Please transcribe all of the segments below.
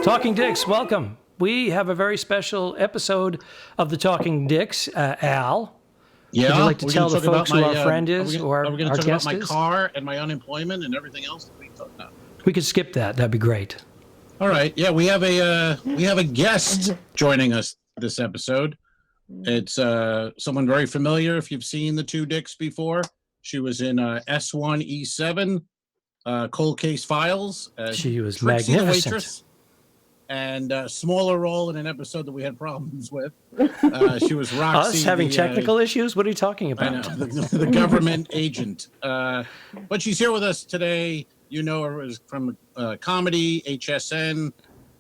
Talking Dicks, welcome. We have a very special episode of the Talking Dicks. Al, yeah, would you like to tell the folks who our friend is or are we our talk guest about my is? car and my unemployment and everything else that we talk about? We could skip that. That'd be great. All right. Yeah, we have a guest joining us this episode. It's someone very familiar if you've seen the Two Dicks before. She was in S1 E7 Cold Case Files. She was Trixie the magnificent. Waitress. And a smaller role in an episode that we had problems with. She was Roxy. Us having technical issues? What are you talking I about? know, the government agent. But she's here with us today. You know her as from comedy, HSN.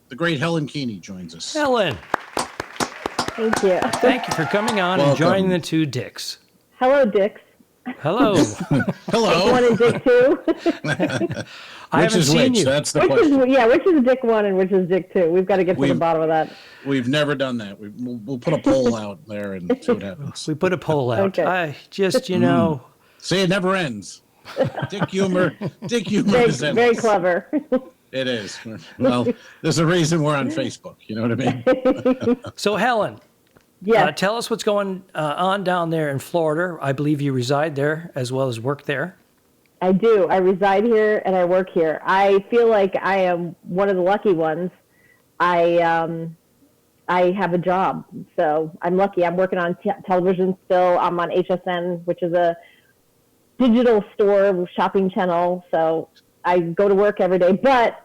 The great Helen Keaney joins us. Helen, Thank you. thank you for coming on and joining the Two Dicks. Hello, Dicks. Hello. Hello. One and Dick two. I Which haven't is seen which? you. That's the Which question. is Dick one and which is Dick two? We've got to get to the bottom of that. We've never done that. We'll put a poll out there and see what happens. We put a poll out. Okay. I just, you know, See, it never ends. Dick humor is Very endless. clever. It is. Well, there's a reason we're on Facebook. You know what I mean? so Helen, Yes, tell us what's going on down there in Florida. I believe you reside there as well as work there. I do. I reside here and I work here. I feel like I am one of the lucky ones. I have a job, so I'm lucky. I'm working on television still. I'm on HSN, which is a digital store shopping channel. So I go to work every day, but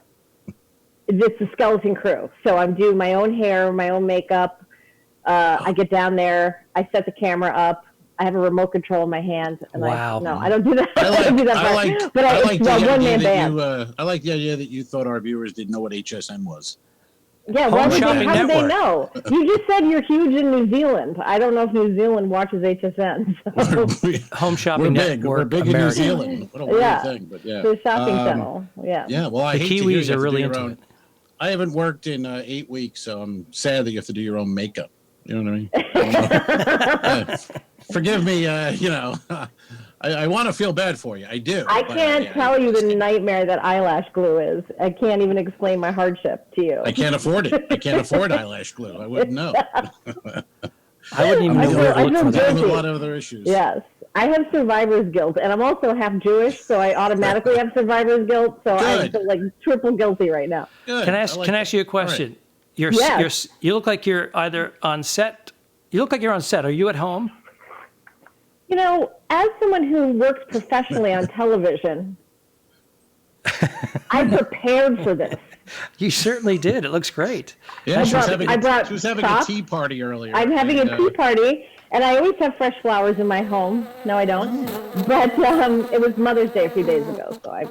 it's a skeleton crew. So I'm doing my own hair, my own makeup. I get down there, I set the camera up. I have a remote control in my hand. And Wow. I don't do that. I don't do that part. But it's a one-man band. I like the idea that you thought our viewers didn't know what HSN was. Yeah, Home Shopping how do they Network. know? You just said you're huge in New Zealand. I don't know if New Zealand watches HSN. So. Home Shopping We're big. Network. We're big in New America. Zealand. What a weird Yeah. thing, but yeah. The shopping channel. Yeah. Yeah, well, I The hate to hear Kiwis you are have to really do your into own. it. I haven't worked in 8 weeks, so I'm sad that you have to do your own makeup. You know what I mean? Forgive me, I want to feel bad for you. I do. I but, can't tell you the nightmare that eyelash glue is. I can't even explain my hardship to you. I can't afford it. I can't afford eyelash glue. I wouldn't know. I wouldn't even know where to I look feel for that. Dealing with guilty. a lot of other issues. Yes. I have survivor's guilt, and I'm also half Jewish, so I automatically have survivor's guilt. So I Good. feel like triple guilty right now. Good. Can I ask you a question? You look like you're either on set. You look like you're on set. Are you at home? You know, as someone who works professionally on television, I prepared for this. You certainly did. It looks great. Yeah, she was having a socks. tea party earlier. I'm having a tea party, and I always have fresh flowers in my home. No, I don't. But it was Mother's Day a few days ago, so I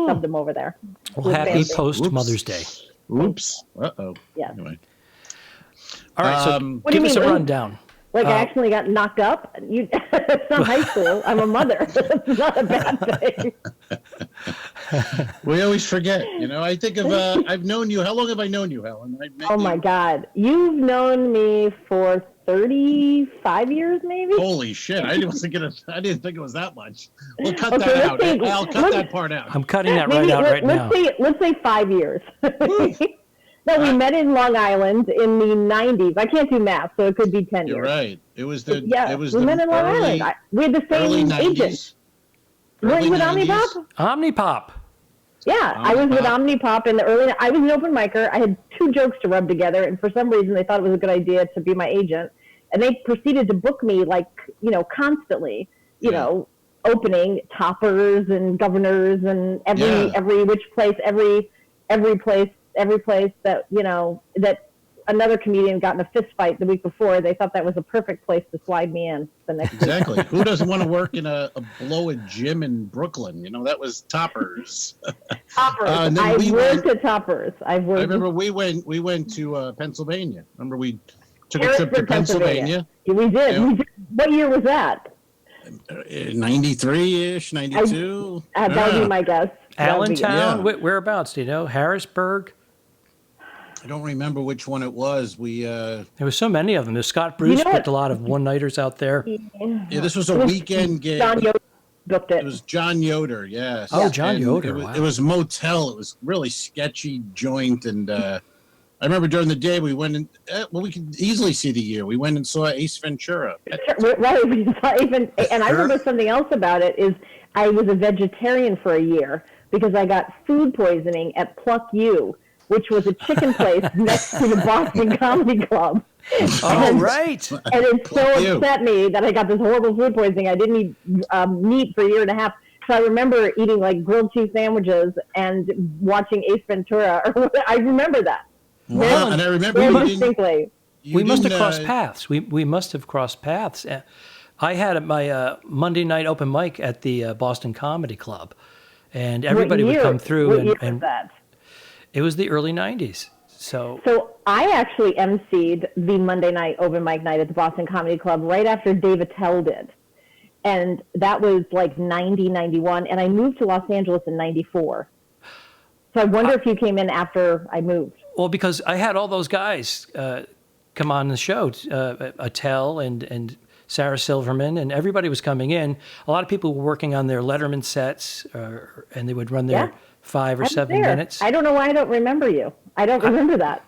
stubbed them over there. Well, happy post Mother's Day. Oops. Uh-oh. Yeah. Anyway. All right, so What do give you us a mean? rundown. Like I actually got knocked up? It's not high school. I'm a mother. It's not a bad thing. We always forget. I think of, I've known you. How long have I known you, Helen? Oh, my God. You've known me for 35 years, maybe? Holy shit. I didn't think it was that much. We'll cut that out. I'll cut that part out. I'm cutting that right now. Let's say 5 years. No, we met in Long Island in the 90s. I can't do math, so it could be 10 years. You're right. It was the we met in Long Island. We had the same agent. Weren't you with Omnipop? Omnipop. Yeah, I was with Omnipop in the early. I was an open micer. I had 2 jokes to rub together, and for some reason, they thought it was a good idea to be my agent, and they proceeded to book me constantly. Opening toppers and governors and every which place, every place that that another comedian got in a fist fight the week before. They thought that was a perfect place to slide me in the next week. Exactly. Who doesn't want to work in a blow-a gym in Brooklyn? That was Toppers. Toppers. I've worked at Toppers. I remember we went to Pennsylvania. Remember we took a trip to Pennsylvania. We did. What year was that? 93-ish, 92. That would be my guess. Allentown? Whereabouts? Do you know? Harrisburg? I don't remember which one it was. There were so many of them. There's Scott Bruce booked a lot of one-nighters out there. Yeah, this was a weekend gig. John Yoder booked it. It was John Yoder, yes. Oh, John Yoder. It was motel. It was really sketchy joint, and I remember during the day we went in. Well, we could easily see the year. We went and saw Ace Ventura. Right. We saw even, and I remember something else about it is I was a vegetarian for a year because I got food poisoning at Pluck U, which was a chicken place next to the Boston Comedy Club. Oh, right. And it so upset me that I got this horrible food poisoning. I didn't eat meat for a year and a half. So I remember eating like grilled cheese sandwiches and watching Ace Ventura. I remember that. Wow, and I remember very distinctly. We must have crossed paths. We must have crossed paths. I had my Monday night open mic at the Boston Comedy Club, and everybody would come through. What year was that? It was the early 90s. So I actually emceed the Monday night open mic night at the Boston Comedy Club right after Dave Attell did. And that was like 90, 91. And I moved to Los Angeles in 94. So I wonder if you came in after I moved. Well, because I had all those guys come on the show, Attell and Sarah Silverman, and everybody was coming in. A lot of people were working on their Letterman sets, and they would run their 5 or 7 minutes. I don't know why I don't remember you. I don't remember that.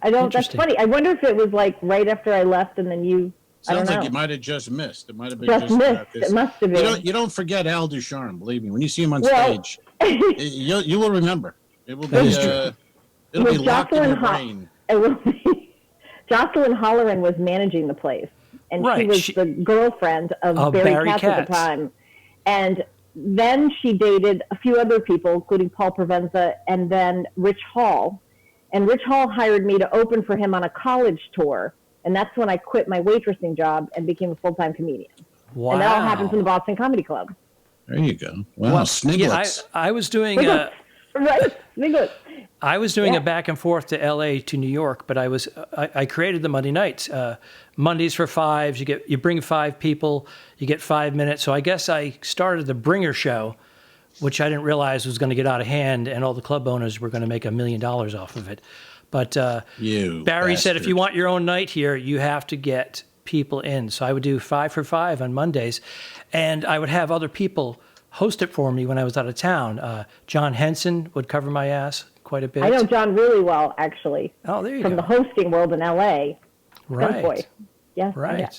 I don't. That's funny. I wonder if it was like right after I left, and then you. Sounds like you might have just missed. It might have been just missed. It must have been. You don't forget Al Ducharme. Believe me, when you see him on stage, you will remember. It will be. It'll be locked in your brain. It will be. Jocelyn Holleran was managing the place, and she was the girlfriend of Barry Katz at the time. And then she dated a few other people, including Paul Provenza and then Rich Hall. And Rich Hall hired me to open for him on a college tour. And that's when I quit my waitressing job and became a full-time comedian. Wow. And that all happened from the Boston Comedy Club. There you go. Wow, Sniglets. Yeah, I was doing... right, Sniglets. I was doing a back and forth to L.A. to New York, but I created the Monday nights. Mondays for 5s. You bring 5 people, you get 5 minutes. So I guess I started the Bringer Show, which I didn't realize was going to get out of hand, and all the club owners were going to make $1 million off of it. But Barry said, if you want your own night here, you have to get people in. So I would do 5 for 5 on Mondays, and I would have other people host it for me when I was out of town. John Henson would cover my ass quite a bit. I know John really well, actually. Oh, there you go. From the hosting world in L.A. Right. Boy. Yes. Right. Yeah.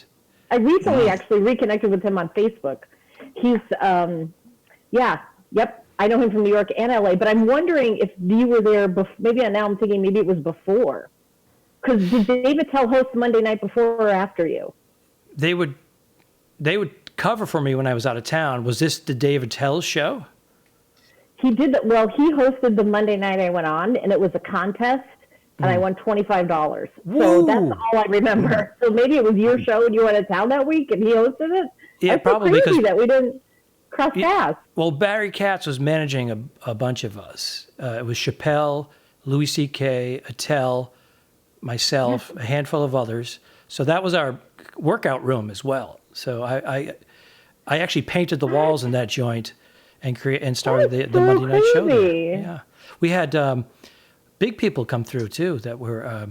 I recently actually reconnected with him on Facebook. He's, I know him from New York and L.A., but I'm wondering if you were there, maybe now I'm thinking maybe it was before. Because did Dave Attell host Monday night before or after you? They would cover for me when I was out of town. Was this the Dave Attell show? He did that. Well, he hosted the Monday night I went on, and it was a contest, and I won $25. So that's all I remember. So maybe it was your show and you went out of town that week and he hosted it? Yeah, that's probably. So crazy that we didn't cross paths. Well, Barry Katz was managing a bunch of us. It was Chappelle, Louis C.K., Attell, myself, a handful of others. So that was our workout room as well. So I actually painted the walls in that joint and started the Monday night show there. Yeah, we had big people come through too that were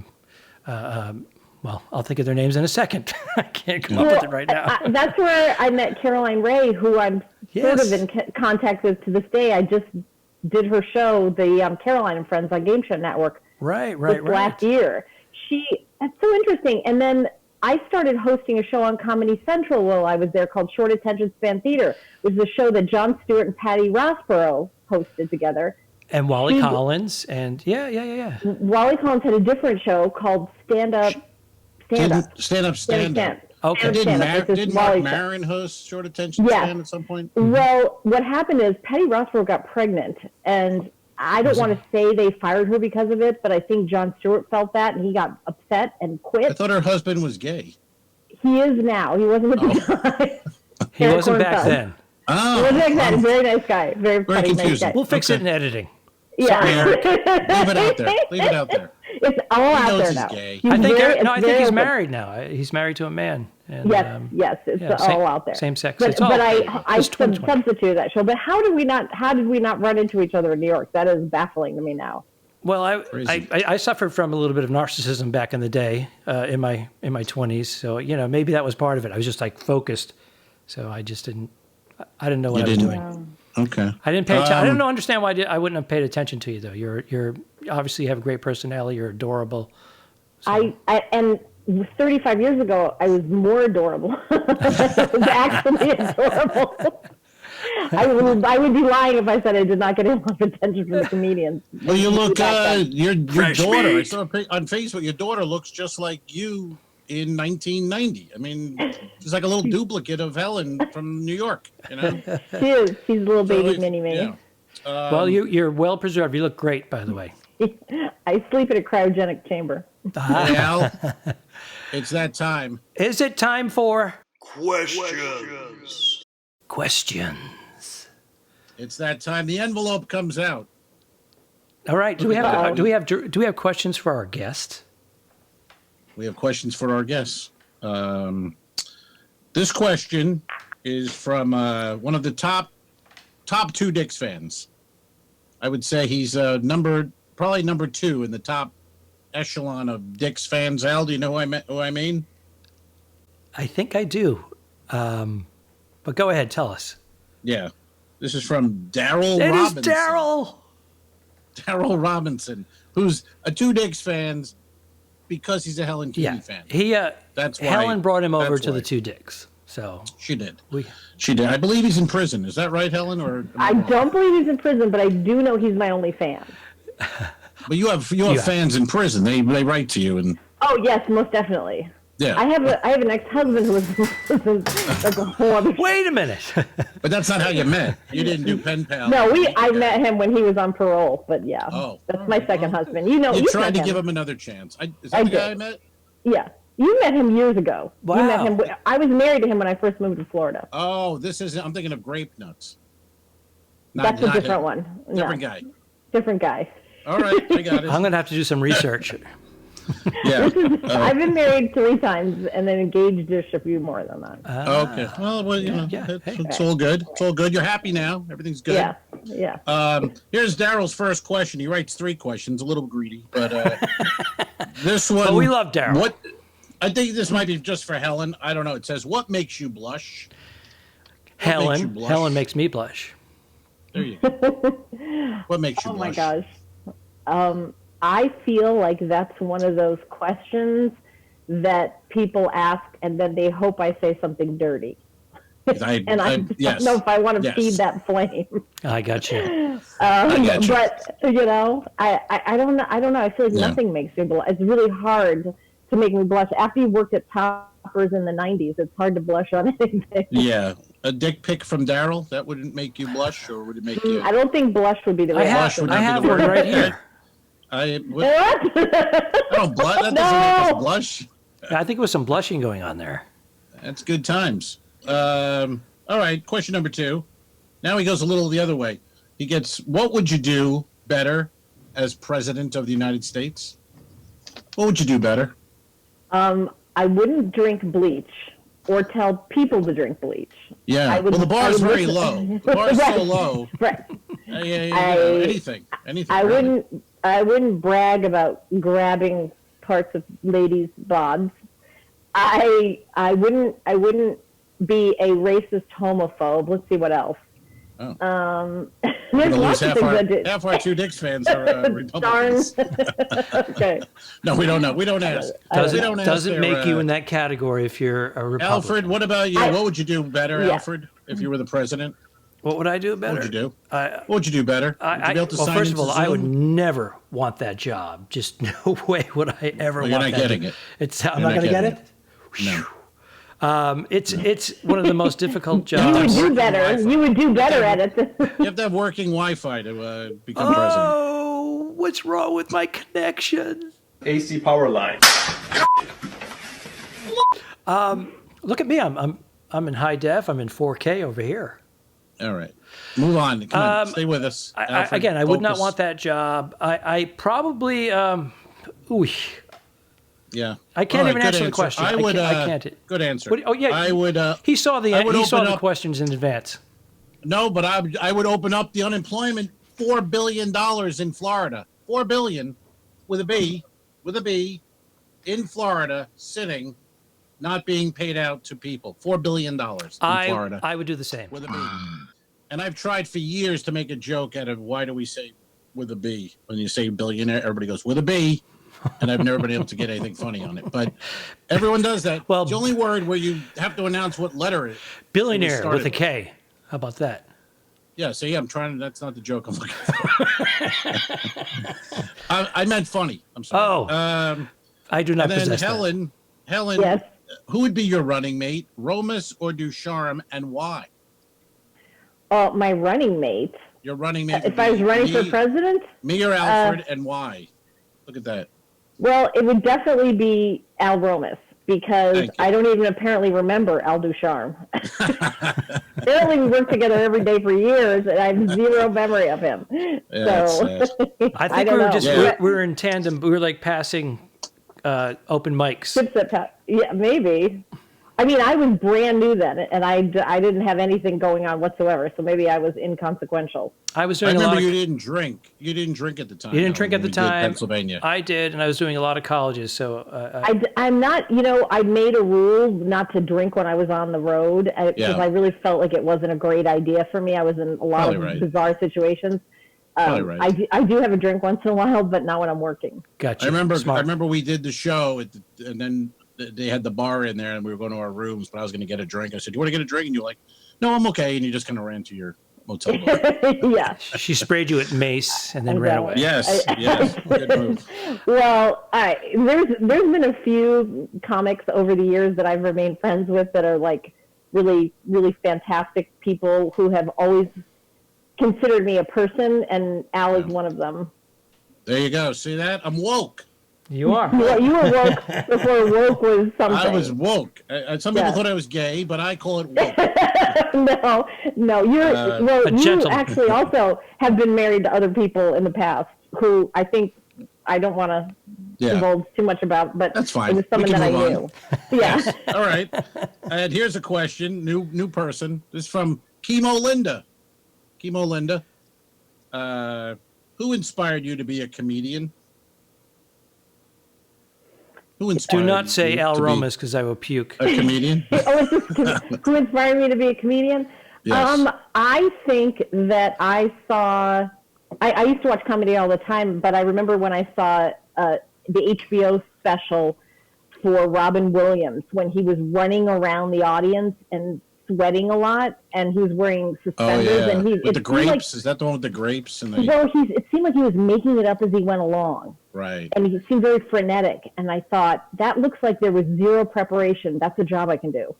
well, I'll think of their names in a second. I can't come up with it right now. That's where I met Caroline Ray, who I'm sort of in contact with to this day. I just did her show, the Caroline and Friends on Game Show Network. Right. Last year. That's so interesting. And then I started hosting a show on Comedy Central while I was there called Short Attention Span Theater, which is a show that Jon Stewart and Patty Rossborough hosted together. And Wally Collins, and yeah. Wally Collins had a different show called Stand Up. Okay. Did Mark Maron host Short Attention Span at some point? Well, what happened is Patty Rossborough got pregnant, and I don't want to say they fired her because of it, but I think Jon Stewart felt that, and he got upset and quit. I thought her husband was gay. He is now. He wasn't with the guy. He wasn't back then. Oh, he wasn't back then. Very nice guy. Very funny, nice guy. We'll fix it in editing. Yeah. Sorry, Eric. Leave it out there. It's all out there now. I think he's married now. He's married to a man. And, yes, it's all out there. Same sex. But I substituted that show. But how did we not run into each other in New York? That is baffling to me now. Well, I suffered from a little bit of narcissism back in the day, in my 20s. So maybe that was part of it. I was just like focused, so I didn't know what I was doing. Okay. I didn't pay attention. I don't know, understand why I wouldn't have paid attention to you though. You're obviously you have a great personality. You're adorable. So. And 35 years ago, I was more adorable. I was actually adorable. I would be lying if I said I did not get a lot of attention from the comedians. Well, you look, your daughter, meat. I saw on Facebook, your daughter looks just like you in 1990. I mean, she's like a little duplicate of Helen from New York, you know? She is. She's a little baby mini-me. Yeah. Well, you're well preserved. You look great, by the way. I sleep in a cryogenic chamber. Hey, Al, it's that time. Is it time for Questions. questions? It's that time. The envelope comes out. All right. Do we have questions for our guest? We have questions for our guests. This question is from one of the top two Dicks fans. I would say he's probably number 2 in the top echelon of Dicks fans. Al, do you know who I mean? I think I do. But go ahead, tell us. Yeah. This is from Daryl It Robinson. is Daryl. Daryl Robinson, who's a two Dicks fan because he's a Helen Keaney fan. That's why Helen brought him over that's to why. the Two Dicks. So She did. we She did. I believe he's in prison. Is that right, Helen? Or am I wrong? don't believe he's in prison, but I do know he's my only fan. But you have fans in prison. They write to you and Oh yes, most definitely. yeah. I have an ex-husband who was like a whole other. wait a minute. But that's not how you met. You didn't do pen pal. No, I met him when he was on parole, but yeah. Oh. That's my second husband. You know, You you've tried to met give him another chance. Is that I the guy did. I met? Yeah. You met him years ago. Wow. You met him. I was married to him when I first moved to Florida. Oh, I'm thinking of Grape Nuts. That's a different one. Different No, guy. different guy. All right, I got it. I'm going to have to do some research. Yeah. I've been married 3 times and then engaged just a few more than that. Okay. Well, you know, yeah. it's all good. It's all good. You're happy now. Everything's good. Yeah. Yeah. Here's Daryl's first question. He writes 3 questions, a little greedy, but this one. But we love Daryl. What? I think this might be just for Helen. I don't know. It says, "What makes you blush?" Makes you blush? Helen makes me blush. There you go. What makes you Oh blush? my gosh. I feel like that's one of those questions that people ask and then they hope I say something dirty. And I don't know if I want to feed that flame. I got you. I got you. But you know, I don't know. I don't know. I feel like nothing makes me blush. It's really hard to make me blush. After you worked at Toppers in the 90s, it's hard to blush on anything. Yeah. A dick pic from Daryl, that wouldn't make you blush, or would it make you? I don't think blush would be the right answer. I have one right here. I What? don't blush. That doesn't make us blush. I think there was some blushing going on there. That's good times. All right, question number 2. Now he goes a little the other way. He gets, what would you do better as president of the United States? What would you do better? I wouldn't drink bleach or tell people to drink bleach. Yeah. Well, the bar is very low. The bar is so low. Right. Anything. I really. wouldn't brag about grabbing parts of ladies' bods. I wouldn't be a racist homophobe. Let's see what else. Oh. There's lots of things I did. Half our two Dicks fans are Republicans. Darn. Okay. No, we don't know. We don't ask. Doesn't make you in that category if you're a Republican. Alfred, what about you? What would you do better, Alfred, if you were the president? What would I do better? What would you do? What would you do better? First of all, I would never want that job. Just no way would I ever want that. You're not getting it. I'm not going to get it? No. It's one of the most difficult jobs. You would do better. You would do better at it. You have to have working Wi-Fi to become president. Oh, what's wrong with my connection? AC power line. Look at me. I'm in high def. I'm in 4K over here. All right. Move on. Come on. Stay with us. Alfred, I would not focus. want that job. I probably, Yeah. I can't even answer the answer. question. I would. I can't. Good answer. Oh yeah. I would. He saw the questions in advance. No, but I would open up the unemployment. $4 billion in Florida. $4 billion with a B, in Florida, sitting, not being paid out to people. $4 billion in Florida. I would do the same. With a B. And I've tried for years to make a joke out of why do we say with a B? When you say billionaire, everybody goes with a B. And I've never been able to get anything funny on it. But everyone does that. Well, it's the only word where you have to announce what letter it is. Billionaire with a K. How about that? Yeah, see, I'm trying. That's not the joke I'm looking for. I meant funny. I'm sorry. Oh. I do not and then possess that. Helen, Yes. who would be your running mate, Romas or Ducharme, and why? My running mate. Your running mate. If I was running for president? Me or Alfred, and why? Look at that. Well, it would definitely be Al Romas because I don't even apparently remember Al Ducharme. Apparently, we worked together every day for years, and I have zero memory of him. Yeah, so I think we were just we were in tandem. We were like passing open mics. Yeah, maybe. I mean, I was brand new then, and I didn't have anything going on whatsoever, so maybe I was inconsequential. I was doing I remember a lot of, you didn't drink. You didn't drink at the time. You didn't drink at the time. Pennsylvania. I did, and I was doing a lot of colleges. So I'm not. You know, I made a rule not to drink when I was on the road because I really felt like it wasn't a great idea for me. I was in a lot of bizarre situations. I do have a drink once in a while, but not when I'm working. Gotcha. I remember we did the show, and then they had the bar in there, and we were going to our rooms. But I was going to get a drink. I said, "Do you want to get a drink?" And you're like, "No, I'm okay." And you just kind of ran to your motel bar. Yeah. She sprayed you with mace and then ran away. Yes. Good move. Well, there's been a few comics over the years that I've remained friends with that are like really, really fantastic people who have always considered me a person, and Al is one of them. There you go. See that? I'm woke. You are. You were woke before woke was something. I was woke. Some people thought I was gay, but I call it woke. No. You actually also have been married to other people in the past who I think I don't want to divulge too much about, but that's fine. It was someone that I knew. Yeah. All right. And here's a question. New person. This is from Chemo Linda. Who inspired you to be a comedian? Who inspired Do not you say Al to be Romas because I will puke. a comedian? Who inspired me to be a comedian? Yes. I think that I saw. I used to watch comedy all the time, but I remember when I saw the HBO special for Robin Williams when he was running around the audience and sweating a lot, and he was wearing suspenders. And with the grapes? Is that the one with the grapes? And it seemed like he was making it up as he went along. Right. And he seemed very frenetic. And I thought, that looks like there was zero preparation. That's a job I can do.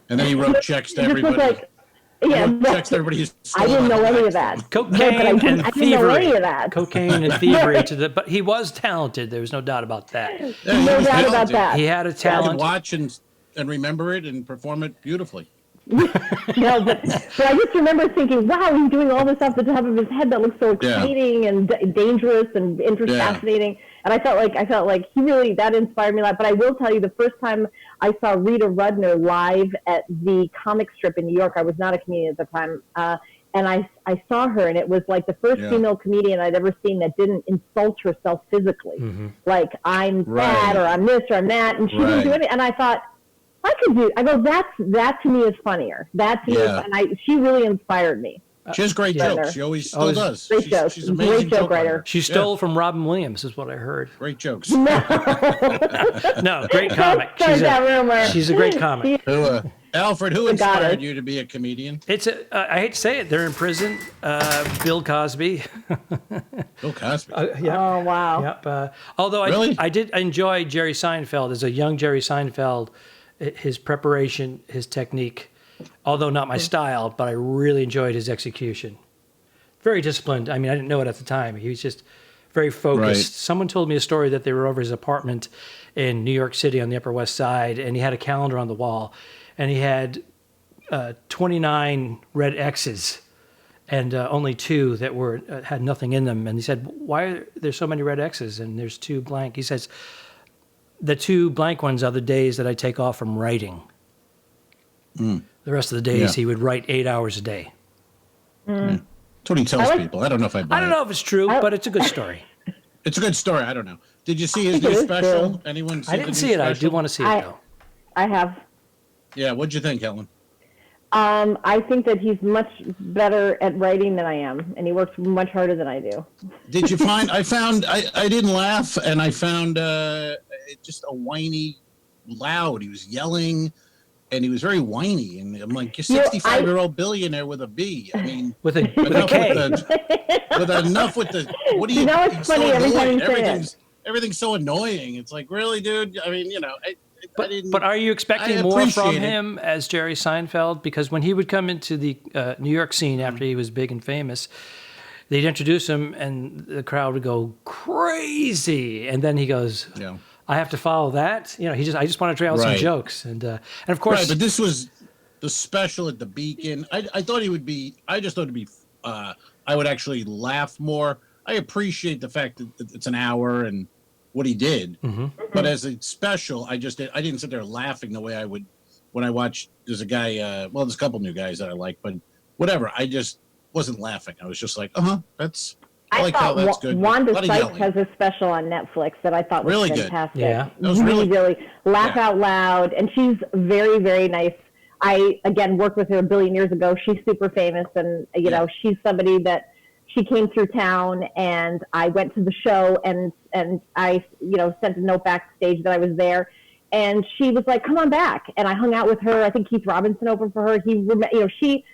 And then he wrote checks to everybody. Checks to everybody. I didn't know any of that. Cocaine and I didn't know any of that. Cocaine and thievery but he was talented. There was no doubt about that. No doubt about that. He had a talent. I could watch and remember it and perform it beautifully. No, but I just remember thinking, wow, he's doing all this off the top of his head that looks so exciting and dangerous and fascinating. And I felt like he really, that inspired me a lot. But I will tell you, the first time I saw Rita Rudner live at the comic strip in New York, I was not a comedian at the time. And I saw her, and it was like the first female comedian I'd ever seen that didn't insult herself physically. Mm-hmm. Like, I'm fat, or I'm this, or I'm that. And she didn't do anything. And I thought, I could do. I go, that to me is funnier. That to me, and she really inspired me. She has great jokes. She always still does. Great jokes. She's an amazing joke writer. She stole from Robin Williams, is what I heard. Great jokes. No, great comic. She's a great comic. Alfred, who inspired you to be a comedian? I hate to say it, they're in prison. Bill Cosby. Bill Cosby. Oh wow. Yep. Although I did enjoy Jerry Seinfeld as a young Jerry Seinfeld. His preparation, his technique, although not my style, but I really enjoyed his execution. Very disciplined. I mean, I didn't know it at the time. He was just very focused. Right. Someone told me a story that they were over his apartment in New York City on the Upper West Side, and he had a calendar on the wall, and he had 29 red X's and only 2 that had nothing in them. And he said, "Why are there so many red X's and there's 2 blank?" He says, "The 2 blank ones are the days that I take off from writing. The rest of the days he would write 8 hours a day." That's what he tells people. I don't know if I don't know if it's true, but it's a good story. It's a good story. I don't know. Did you see his new special? Anyone see I didn't see it. I do want to see it, though. I have. Yeah, what'd you think, Helen? I think that he's much better at writing than I am, and he works much harder than I do. Did you find? I didn't laugh, and I found just a whiny, loud. He was yelling, and he was very whiny. And I'm like, you're 65-year-old billionaire with a B. I mean, with a K. With enough with the. What do you? You know, it's funny every time you say it. Everything's so annoying. It's like, really, dude? I mean, But are you expecting more from him as Jerry Seinfeld? Because when he would come into the New York scene after he was big and famous, they'd introduce him and the crowd would go crazy. And then he goes, I have to follow that. I just want to try out some jokes. And of course. Right, but this was the special at the Beacon. I thought he would be, I just thought it'd be, I would actually laugh more. I appreciate the fact that it's an hour and what he did, but as a special, I didn't sit there laughing the way I would when I watched. There's a guy, there's a couple new guys that I like, but whatever. I just wasn't laughing. I was just like, that's. I like how that's good. Wanda Sykes has a special on Netflix that I thought was really fantastic. Good. Yeah, that was really laugh out loud, and she's very, very nice. I again worked with her a billion years ago. She's super famous, and she's somebody that. She came through town, and I went to the show, and I sent a note backstage that I was there, and she was like, "Come on back." And I hung out with her. I think Keith Robinson opened for her. She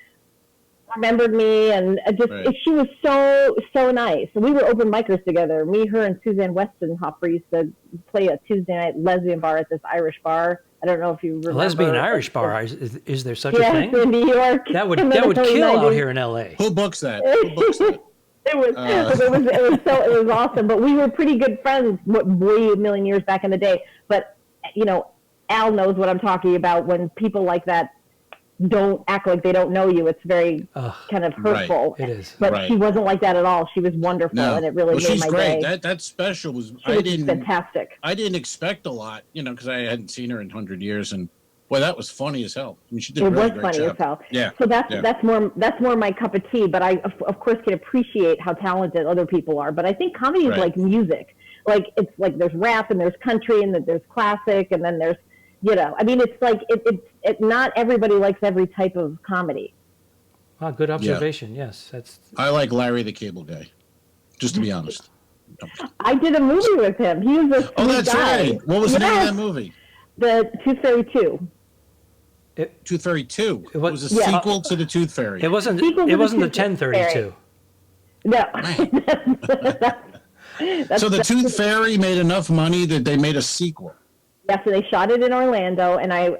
remembered me, and she was so nice. So we were open micers together. Me, her, and Suzanne Westenhofer used to play a Tuesday night lesbian bar at this Irish bar. I don't know if you remember. Lesbian Irish bar? Is there such a thing? Yes, in New York. That would kill out here in L.A. Who books that? It was awesome. But we were pretty good friends way a million years back in the day. But Al knows what I'm talking about. When people like that don't act like they don't know you, it's very kind of hurtful. Right. It is. But she wasn't like that at all. She was wonderful, and it really made my great. day. That special was. Fantastic. I didn't expect a lot, because I hadn't seen her in 100 years, and boy, that was funny as hell. I mean, she did a really great job. It was funny as hell. Yeah. So that's more my cup of tea. But I of course can appreciate how talented other people are. But I think comedy is like music. Like it's like there's rap and there's country and then there's classic and then there's I mean it's like it not everybody likes every type of comedy. Wow, good observation. Yeah. Yes, that's. I like Larry the Cable Guy. Just to be honest. I did a movie with him. He was a that's guy. Right. What was the name of that movie? The Tooth Fairy 2. Tooth Fairy 2. It was a sequel to the Tooth Fairy. It wasn't the 1032. No. So the Tooth Fairy made enough money that they made a sequel. Yeah, so they shot it in Orlando, and I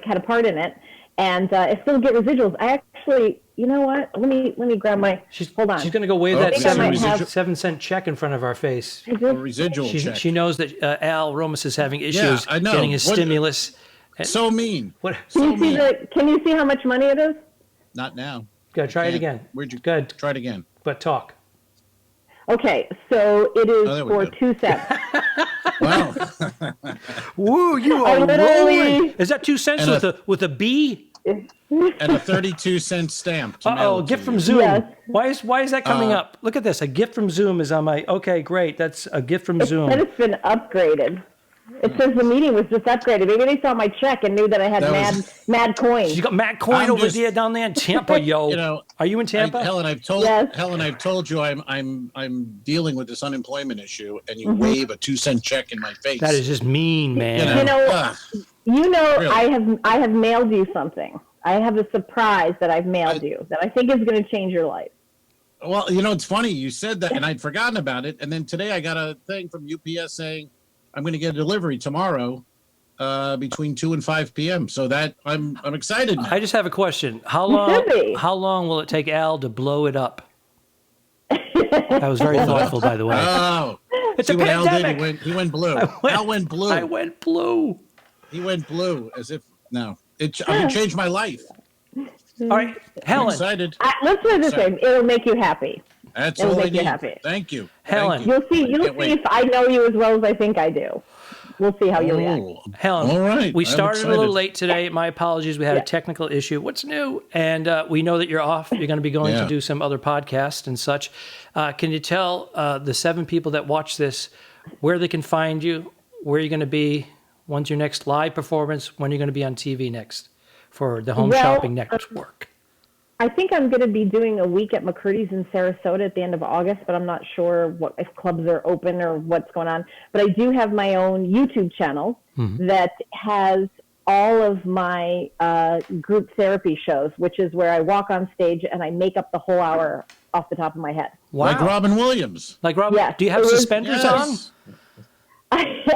had a part in it, and it still get residuals. I actually, you know what? Let me grab my. Hold on. She's going to go wave that 7-cent check in front of our face. A residual check. She knows that Al Romas is having issues getting his stimulus. So mean. Can you see how much money it is? Not now. Go try it again. Where'd you Good. Try it again. But talk. Okay, so it is for 2 cents. Wow. Woo, you are rolling. Is that 2 cents with a B? And a 32-cent stamp. Gift from Zoom. Yes. Why is that coming up? Look at this. A gift from Zoom is on my. Okay, great. That's a gift from Zoom. It has been upgraded. It says the meeting was just upgraded. Maybe they saw my check and knew that I had mad coins. You got mad coin over there down there in Tampa, yo. Are you in Tampa? Helen, I've told you I'm dealing with this unemployment issue, and you wave a 2-cent check in my face. That is just mean, man. Really? I have mailed you something. I have a surprise that I've mailed you that I think is going to change your life. Well, it's funny you said that, and I'd forgotten about it, and then today I got a thing from UPS saying I'm going to get a delivery tomorrow between 2 and 5 p.m. So that I'm excited now. I just have a question. How long will it take Al to blow it up? That was very thoughtful, by the way. Oh, it's a pandemic. Al did. He went blue. Al went blue. I went blue. He went blue as if it changed my life. All right, Helen. I'm excited. Let's put it this way. It'll make you happy. That's It'll all make I need. You happy. Thank you. Helen. You'll see if I know you as well as I think I do. We'll see how you react. Helen, all right. We started a little late today. My apologies. We had a technical issue. What's new? And we know that you're off. You're going to be going to do some other podcasts and such. Can you tell the 7 people that watch this where they can find you, where you're going to be, when's your next live performance, when you're going to be on TV next? for the Home Well, Shopping Network? I think I'm going to be doing a week at McCurdy's in Sarasota at the end of August, but I'm not sure if clubs are open or what's going on. But I do have my own YouTube channel that has all of my group therapy shows, which is where I walk on stage and I make up the whole hour off the top of my head. Wow. Like Robin Williams. Like Robin, Yes, do you have it is- suspenders on? Yes.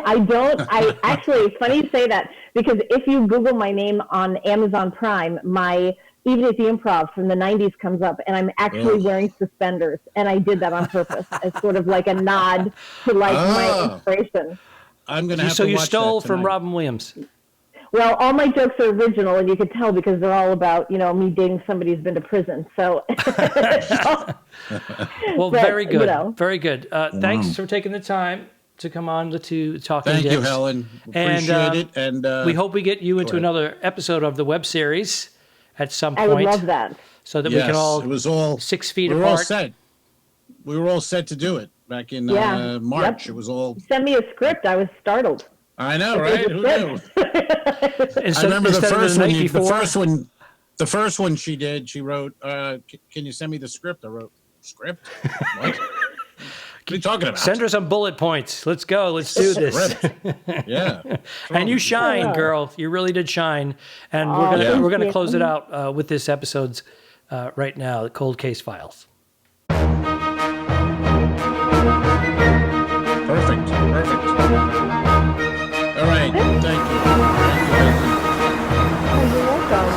I don't. I actually, it's funny you say that, because if you Google my name on Amazon Prime, my Even at the Improv from the 90s comes up, and I'm actually wearing suspenders, and I did that on purpose as sort of like a nod to like my inspiration. I'm going to have So to you watch stole that from tonight. Robin Williams. Well, all my jokes are original, and you could tell because they're all about, me dating somebody who's been to prison. So, Well, But, very good. you know. Very good. Thanks for taking the time to come on to Talking Thank you, Dicks. Helen. And, Appreciate it. And we hope we get you into ahead. another episode of the web series at some I point. would love that. So that we can all it was all 6 feet we were all apart. set. We were all set to do it back in Yeah. March. Yep. It was all. Send me a script. I was startled. I know, right? Who knew? Instead, I remember the instead of first night one. The before. first one. The first one she did. She wrote, "Can you send me the script?" I wrote, "Script? What? What are you talking about?" Send her some bullet points. Let's go. Let's do this. Script. Yeah. And you shine, Yeah. girl. You really did shine. And Oh, we're thank gonna you. close it out with this episode's right now, the Cold Case Files. Perfect. Perfect. All right. Thank you. Oh, you're welcome.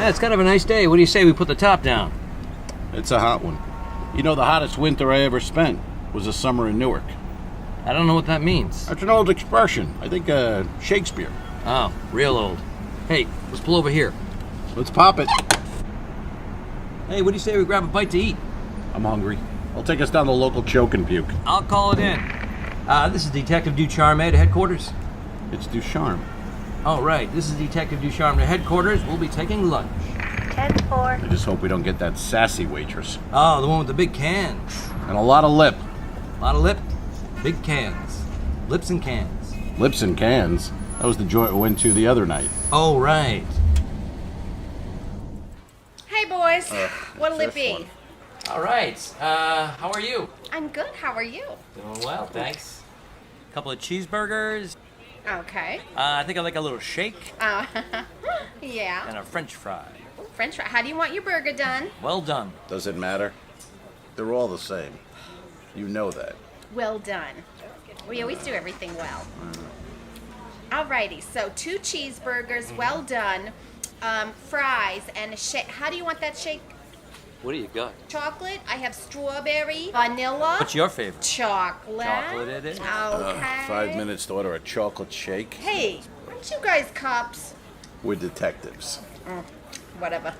Yeah, it's kind of a nice day. What do you say we put the top down? It's a hot one. You know, the hottest winter I ever spent was a summer in Newark. I don't know what that means. That's an old expression. I think Shakespeare. Oh, real old. Hey, let's pull over here. Let's pop it. Hey, what do you say we grab a bite to eat? I'm hungry. I'll take us down the local choke and puke. I'll call it in. This is Detective Ducharme to headquarters. It's Ducharme. All right, this is Detective Ducharme to headquarters. We'll be taking lunch. 10-4. I just hope we don't get that sassy waitress. Oh, the one with the big cans. And a lot of lip. A lot of lip, big cans. Lips and cans. Lips and cans. That was the joint we went to the other night. Oh, right. Hey, boys. What'll it this be? one. All right. How are you? I'm good. How are you? Doing well, thanks. Couple of cheeseburgers. Okay. I think I like a little shake Yeah. and a French fry. French fry. How do you want your burger done? Well done. Does it matter? They're all the same. You know that. Well done. We always do everything well. Alrighty. So 2 cheeseburgers. Well done. Fries and a shake. How do you want that shake? What do you got? Chocolate. I have strawberry, vanilla, What's your favorite? chocolate. Chocolate it is. Okay. 5 minutes to order a chocolate shake. Hey, aren't you guys cops? We're detectives. Whatever.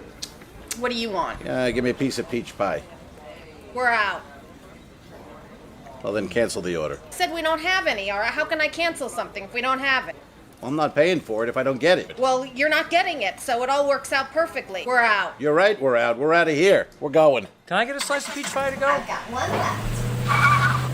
What do you want? Give me a piece of peach pie. We're out. Well, then cancel the order. Said we don't have any, or how can I cancel something if we don't have it? I'm not paying for it if I don't get it. Well, you're not getting it, so it all works out perfectly. We're out. You're right, we're out. We're out of here. We're going. Can I get a slice of peach pie to go? I've got one left.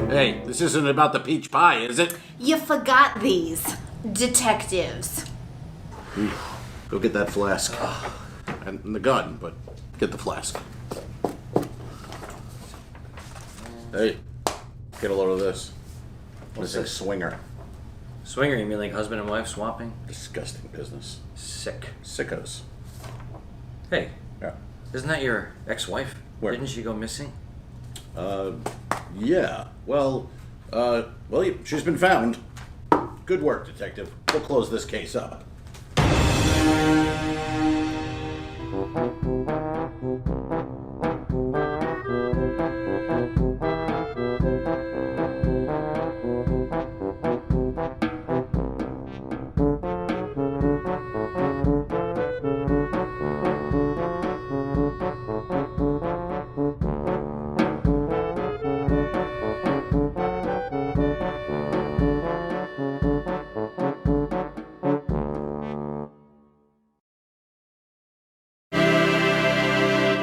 Hey, this isn't about the peach pie, is it? You forgot these. Detectives. Go get that flask. And the gun, but get the flask. Hey, get a load of this. Missing swinger. Swinger, you mean like husband and wife swapping? Disgusting business. Sick. Sickos. Hey, Yeah. isn't that your ex-wife? Where? Didn't she go missing? Yeah. Well, she's been found. Good work, detective. We'll close this case up.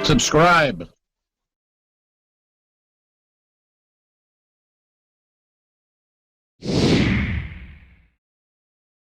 Subscribe.